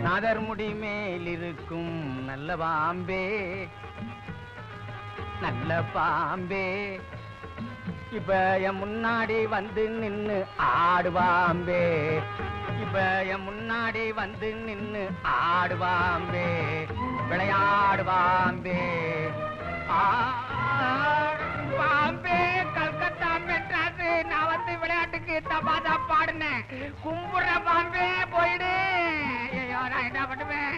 நாதர் முடி மேல் இருக்கும் நல்ல பாம்பே, நல்ல பாம்பே, இப்ப என் முன்னாடி வந்து நின்னு ஆடுவாம்பே, இப்ப என் முன்னாடி வந்து நின்னு ஆடுவாம்பே, விளையாடுவாம்பே. பாம்பே கல்கத்தா மெட்ராஸ், நான் வந்து விளையாட்டுக்கு தபாதா பாடுனேன். கும்புற பாம்பே போயிடு. ஐயோ நான் என்ன பண்ணுவேன்?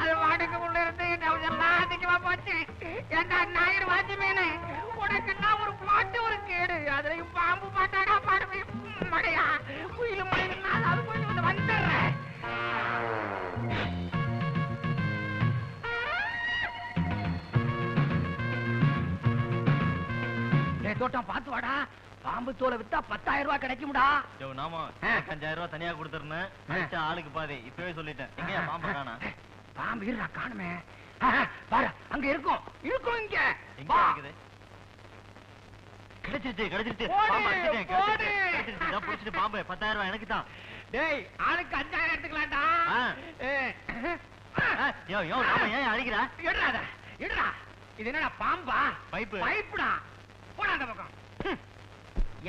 அது வாடுக்கு உள்ள இருந்து எல்லாம் அதிகமா போச்சு. ஏண்டா ஞாயிறு வாட்சிமேனு, உனக்கு நான் ஒரு பாட்டு ஒரு கேடு, அதுலயும் பாம்பு பாட்டாடா பாடுவேன். மழையா குயிலும் மழையும் நான் அது கொஞ்சம் வந்து வந்துடுறேன். தோட்டம் பாத்து வாடா, பாம்பு தோலை வித்தா 10,000 ரூபாய் கிடைக்கும்டா. நாம 5,000 ரூபாய் தனியா கொடுத்துருந்தேன், ஆளுக்கு பாதி. இப்பவே சொல்லிட்டேன். எங்க பாம்பு காணா? பாம்பு இருடா, காணுமே. பாரு அங்க இருக்கும், இருக்கும் இங்க. எங்க இருக்குது? கிடைச்சிருச்சு, கிடைச்சிருச்சு. பிடிச்சிட்டு பாம்பு 10,000 ரூபாய் எனக்கு தான். டேய் ஆளுக்கு 5,000 எடுத்துக்கலாம்டா. ஏன் அடிக்கிறா? எடுறாத, எடுறா. இது என்னடா பாம்பா? பைப்பு. பைப்புடா. போடா அந்த பக்கம்.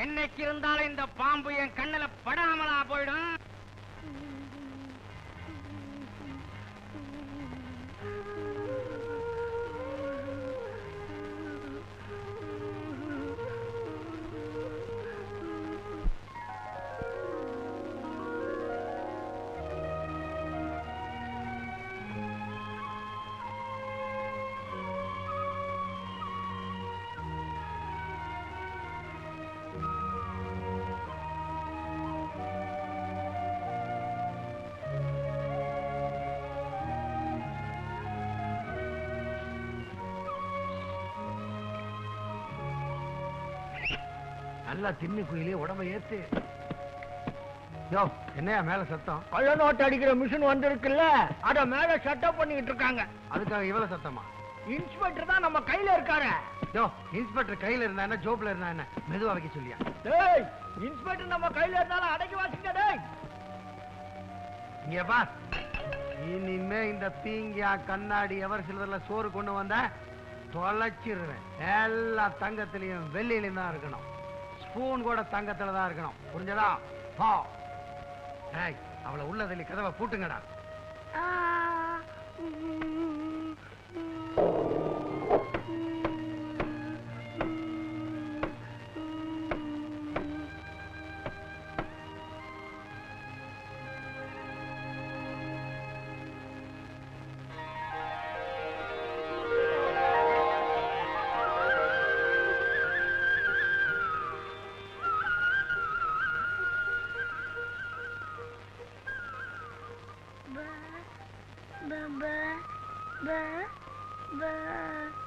என்னைக்கு இருந்தாலும் இந்த பாம்பு என் கண்ணுல படாமலா போயிடும். நல்லா தின்னு குயிலே உடம்ப ஏத்து. யோ என்னையா மேல சத்தம்? கள்ள நோட்டு அடிக்கிற மிஷின் வந்திருக்குல்ல, அத மேல செட்டப் பண்ணிட்டு இருக்காங்க. அதுக்காக இவ்வளவு சத்தமா? இன்ஸ்பெக்டர் தான் நம்ம கையில இருக்காரு. யோ இன்ஸ்பெக்டர் கையில இருந்தா என்ன, ஜோப்ல இருந்தா என்ன? மெதுவா வைக்க சொல்லியா? டேய் இன்ஸ்பெக்டர் நம்ம கையில இருந்தாலும் அடக்கி வாசிங்க. டேய் இங்க பார், இனிமே இந்த பீங்கியா கண்ணாடி எவர் சிலர்ல சோறு கொண்டு வந்த தொலைச்சிருவேன். எல்லா தங்கத்திலையும் வெள்ளியிலையும் தான் இருக்கணும். ஸ்பூன் கூட தங்கத்துல தான் இருக்கணும். புரிஞ்சதா? போ. டேய் அவளை உள்ளதில் கதவை பூட்டுங்கடா. ba ba ba ba